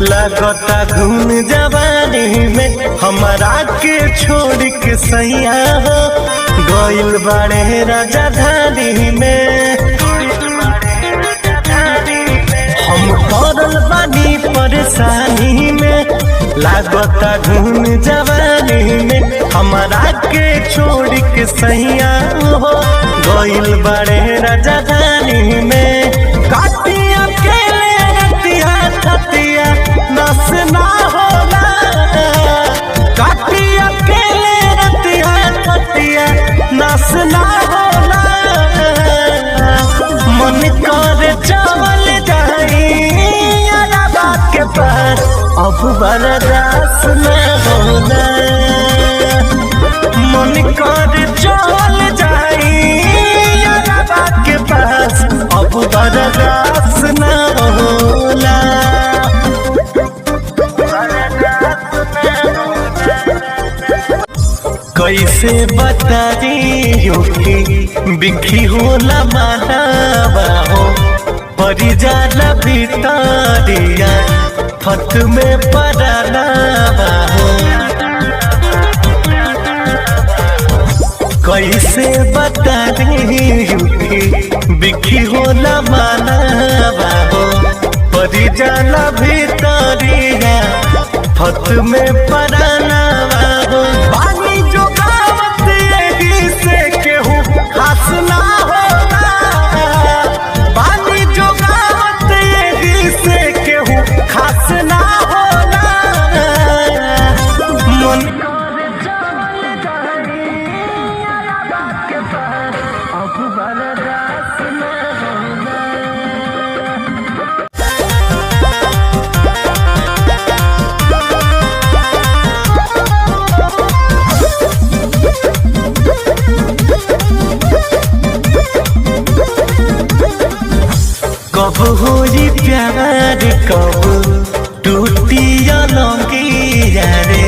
लगता घूम जवानी में हमारा के छोड़ के सैया हो गइल बाड़े राजधानी में। हम पड़ल बानी परेशानी में, लागता घूम जवानी में हमारा के छोड़ के सैया हो गइल बाड़े राजधानी में। काटिया अकेले रतिया खतिया नस ना होला, काटिया अकेले रतिया खतिया नस ना होला। मन करे चावल जाई अरबा के पार, अब बर्दाश्त न होला। मन करे चावल जाई अरबा के पास, अब बर्दाश्त न होला। कैसे बताइयो कि बिखी होला मानवा हो, परी जाला भितरिया फत में परानावा हो। कैसे बताइयो कि बिखी होला मानवा हो, परी जाला भितरिया फत में परानावा हो। पानी जो गावत एही से केहू खास ना होला, पानी जो गावत एही से केहू खास ना होला। मन करे चावल जाई अरबा के पार, अब बर्दाश्त न होला। कब होई प्यार कब